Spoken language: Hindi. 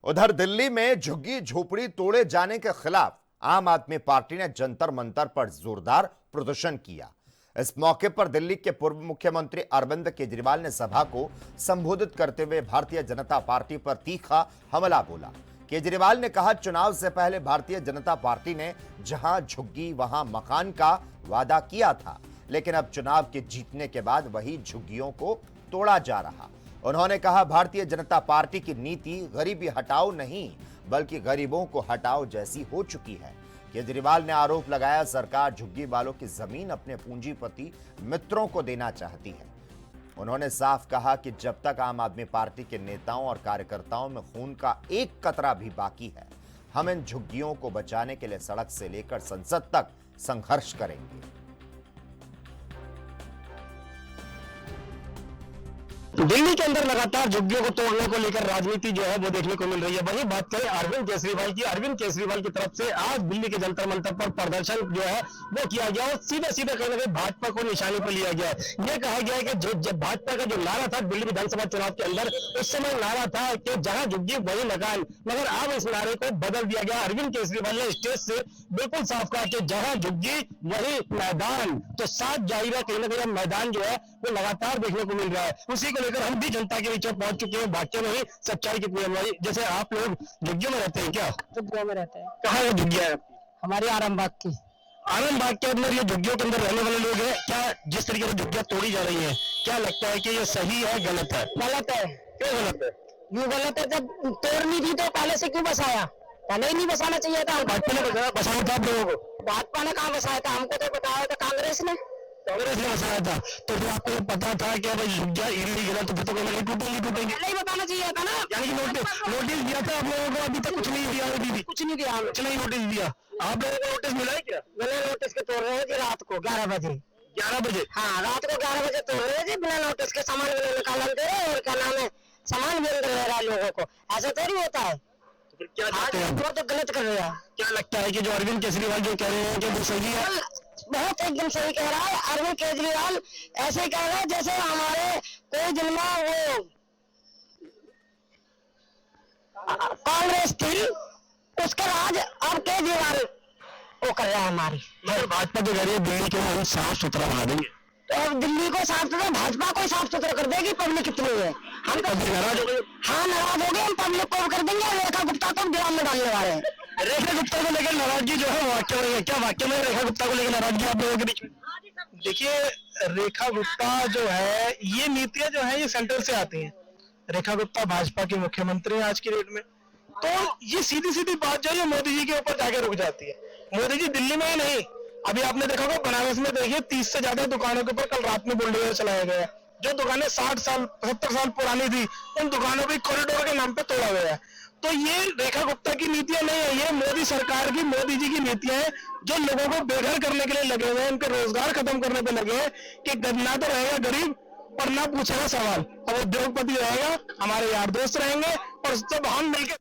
उधर दिल्ली में झुग्गी झोपड़ी तोड़े जाने के खिलाफ आम आदमी पार्टी ने जंतर मंतर पर जोरदार प्रदर्शन किया। इस मौके पर दिल्ली के पूर्व मुख्यमंत्री अरविंद केजरीवाल ने सभा को संबोधित करते हुए भारतीय जनता पार्टी पर तीखा हमला बोला। केजरीवाल ने कहा, चुनाव से पहले भारतीय जनता पार्टी ने जहां झुग्गी वहां मकान का वादा किया था, लेकिन अब चुनाव के जीतने के बाद वही झुग्गियों को तोड़ा जा रहा। उन्होंने कहा, भारतीय जनता पार्टी की नीति गरीबी हटाओ नहीं बल्कि गरीबों को हटाओ जैसी हो चुकी है। केजरीवाल ने आरोप लगाया, सरकार झुग्गी वालों की जमीन अपने पूंजीपति मित्रों को देना चाहती है। उन्होंने साफ कहा कि जब तक आम आदमी पार्टी के नेताओं और कार्यकर्ताओं में खून का एक कतरा भी बाकी है, हम इन झुग्गियों को बचाने के लिए सड़क से लेकर संसद तक संघर्ष करेंगे। दिल्ली के अंदर लगातार झुग्गियों को तोड़ने को लेकर राजनीति जो है वो देखने को मिल रही है। वही बात करें अरविंद केजरीवाल की तरफ से आज दिल्ली के जंतर मंतर पर प्रदर्शन जो है वो किया गया और सीधे सीधे कहीं ना कहीं भाजपा को निशाने पर लिया गया है। ये कहा गया है कि जब भाजपा का जो नारा था दिल्ली विधानसभा चुनाव के अंदर, उस समय नारा था कि जहां झुग्गी वही मकान, मगर अब इस नारे को बदल दिया गया। अरविंद केजरीवाल ने स्टेज से बिल्कुल साफ कहा कि जहां झुग्गी वही मैदान, तो साथ जाहिर है कहीं ना कहीं मैदान जो है वो लगातार देखने को मिल रहा है। उसी को लेकर हम भी जनता के बीच में पहुंच चुके हैं। वाक्य में ही सच्चाई की पूरी। जैसे आप लोग झुग्गियों में रहते हैं क्या? झुग्गियों में रहते हैं। कहाँ है झुग्गियां है? हमारी आरामबाग की। आरामबाग के अंदर ये झुग्गियों के अंदर रहने वाले लोग हैं क्या? जिस तरीके से झुग्गियां तोड़ी जा रही है, क्या लगता है कि ये सही है गलत है? गलत है। क्यों गलत है? यूँ गलत है, जब तोड़नी थी तो पहले से क्यों बसाया? पहले ही नहीं बसाना चाहिए था। भाजपा ने बसाया था आप लोगों को? भाजपा ने कहाँ बसाया था? हमको तो बताया था कांग्रेस ने बसाया था। तो फिर आपको ये पता था कि भाई झुग्गियां इलीगल है, तो फिर तो टूटेंगी। पहले ही बताना चाहिए था ना। यानी कि नोटिस दिया था आप लोगों को? अभी तक कुछ नहीं दिया? कुछ नहीं दिया। कुछ नहीं नोटिस दिया। आप लोगों को नोटिस मिला है क्या? बिना नोटिस के तोड़ रहे थे रात को 11 बजे। 11 बजे? हाँ, रात को 11 बजे तोड़ रहे थे बिना नोटिस के। सामान भी निकाल दे रहे और क्या नाम है, सामान भी अंदर ले रहा है लोगों को। ऐसा थोड़ी होता है। फिर क्या चाहते हैं? वो तो गलत कर रहे हैं। क्या लगता है कि जो अरविंद केजरीवाल जो कह रहे हैं कि वो सही है? बहुत एकदम सही कह रहा है अरविंद केजरीवाल। ऐसे कह रहा है जैसे हमारे कोई दिन में वो कांग्रेस थी, उसका राज अब केजरीवाल वो कर रहा है हमारी। मगर भाजपा तो कह रही है दिल्ली को हम साफ सुथरा बना देंगे। तो अब दिल्ली को साफ सुथरा, भाजपा को साफ सुथरा कर देगी। पब्लिक कितनी है, हम तो नाराज हो गए। हाँ, नाराज हो गए। हम पब्लिक को कर देंगे। रेखा गुप्ता तो गिराम में डालने वाले हैं। रेखा गुप्ता को लेकर नाराजगी जो है वाक्य में, क्या वाक्य में रेखा गुप्ता को लेकर नाराजगी आप लोगों के बीच में? देखिए, रेखा गुप्ता जो है, ये नीतियां जो है ये सेंटर से आती हैं। रेखा गुप्ता भाजपा के मुख्यमंत्री हैं आज की डेट में। तो ये सीधी सीधी बात जो है मोदी जी के ऊपर जाके रुक जाती है। मोदी जी दिल्ली में ही नहीं, अभी आपने देखा होगा बनारस में देखिए 30 से ज्यादा दुकानों के ऊपर कल रात में बुलडोजर चलाया गया। जो दुकानें 60 साल 70 साल पुरानी थी, उन दुकानों को कॉरिडोर के नाम पे तोड़ा गया है। तो ये रेखा गुप्ता की नीतियां नहीं है, ये मोदी सरकार की, मोदी जी की नीतियां हैं जो लोगों को बेघर करने के लिए लगे हुए हैं, उनके रोजगार खत्म करने पे लगे हैं कि ना तो रहेगा गरीब और ना पूछेगा सवाल। अब उद्योगपति रहेगा, हमारे यार दोस्त रहेंगे और सब हम मिलकर